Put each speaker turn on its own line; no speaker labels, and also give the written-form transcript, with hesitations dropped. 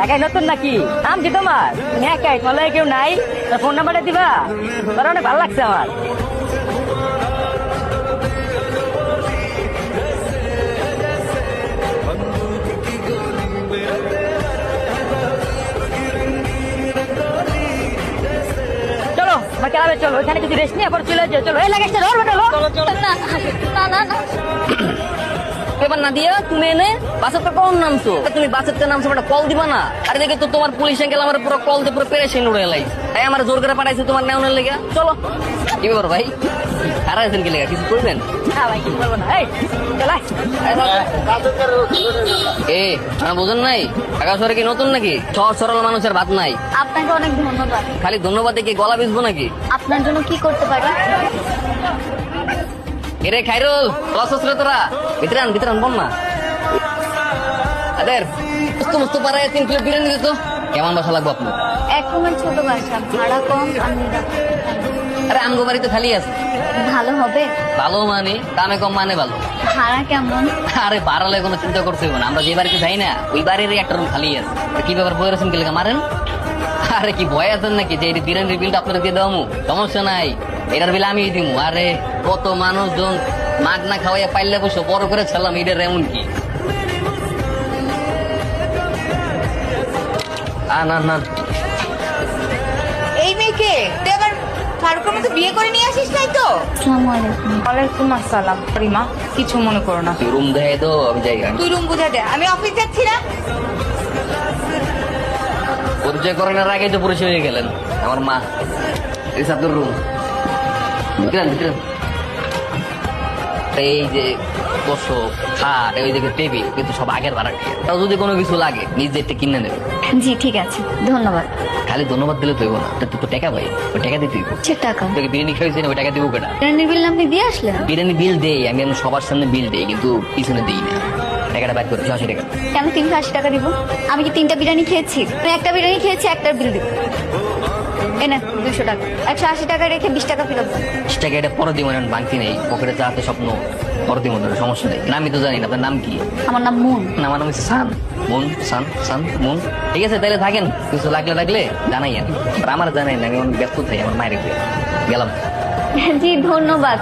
ঢাকায় নতুন নাকি? নাম কি তোমার? তুমি একাই, তোমার কেউ নাই? ফোন নাম্বারটা দিবা? তোমার অনেক ভালো লাগছে আমার। চলো আমার ক্লাবে চলো, ওইখানে কিছু রেস্ট নিয়ে আবার চলে যাও। চলো এই লাগেজটা ধর চলো।
না না না না
পেপার না দিয়া তুমি এনে বাসের তো কম নামছো, তুমি বাসের তো নামছো একটা কল দিবা না? আর দেখে তো তোমার পুলিশ আঙ্কেল আমার পুরো কল দিয়ে পুরো পেরেশান উড়ে এলাই, তাই আমার জোর করে পাঠাইছে তোমার নেওয়ানোর লেগে। চলো কি ব্যাপার ভাই, খারাপ আছেন কি লেগে? কিছু করবেন? হ্যাঁ ভাই কিছু করবো না। এই চল এ আমার বোঝেন নাই, ঢাকা শহরে কি নতুন নাকি? সহজ সরল মানুষের ভাত নাই।
আপনাকে অনেক ধন্যবাদ।
খালি ধন্যবাদ কি গলা বিজবো নাকি?
আপনার জন্য কি করতে পারি?
এরে খাইরুল লস রে তোরা, ভিতরে আন বল না। আদের মস্ত মস্ত পাড়ায় 3 প্লেট বিরিয়ানি দিত। কেমন বাসা লাগবো আপনার?
এক রুমের ছোট বাসা, ভাড়া কম। আমি
আরে আমগো বাড়ি তো খালি আছে।
ভালো হবে?
ভালো মানে দামে কম মানে ভালো।
ভাড়া কেমন?
আরে বাড়ালে কোনো চিন্তা করতে হবে না, আমরা যে বাড়িতে যাই না ওই বাড়ির একটা রুম খালি আছে। কি ব্যাপার বই রয়েছেন কি লেখা মারেন? আরে কি ভয় আছেন নাকি যে এই বিরিয়ানির বিলটা আপনারা দিয়ে দেবো? সমস্যা নাই, এটার বিল আমি দিব। আরে কত মানুষজন মাগ না খাওয়াইয়া পাইলে বসে বড় করে ছাড়লাম, এটার এমন কি? না না
এই মেয়েকে তুই আবার ফারুকের মতো বিয়ে করে নিয়ে আসিস নাই তো?
আসসালামু আলাইকুম।
ওয়ালাইকুম আসসালাম। রিমা কিছু মনে করো না,
তুই রুম দেখাই তো আমি যাই।
তুই রুম বুঝা দে, আমি অফিস যাচ্ছি না।
পরিচয় করানোর আগে তো পরিচয় হয়ে গেলেন। আমার মা, এই আপনার রুম। ভিতরে এই যে বসো, খাট, ওই দিকে টেবিল, কিন্তু সব আগের ভাড়া। তাও যদি কোনো কিছু লাগে নিজেরটা কিনে নেবে।
জি ঠিক আছে, ধন্যবাদ।
খালি ধন্যবাদ দিলে তো না, তুই তো টাকা পাই, ওই টাকা দিতে দিব।
সে টাকা
তোকে বিরিয়ানি খাইছি না, ওই টাকা দিব কেনা?
বিরিয়ানির বিল আপনি দিয়ে আসলেন?
বিরিয়ানি বিল দেই আমি, আমি সবার সামনে বিল দেই, কিন্তু পিছনে দিই না। টাকাটা ব্যাক করে 80 টাকা।
কেন 380 টাকা দিব? আমি কি 3টা বিরিয়ানি খেয়েছি? আমি একটা বিরিয়ানি খেয়েছি, একটার বিল দিব। এনে 200 টাকা, 180 টাকা রেখে 20 টাকা ফেরত দেন।
20 টাকা এটা পরে দিব, বাংতি নেই পকেটে, যাতে স্বপ্ন পরে দিব, সমস্যা নেই। না আমি তো জানি না আপনার নাম কি।
আমার নাম মুন।
না আমার নাম হচ্ছে সান মুন, সান মুন। ঠিক আছে তাহলে থাকেন, কিছু লাগলে জানাই। আর আমার জানাই না, আমি অনেক ব্যস্ত থাকি, আমার মায়ের গেলাম।
জি ধন্যবাদ।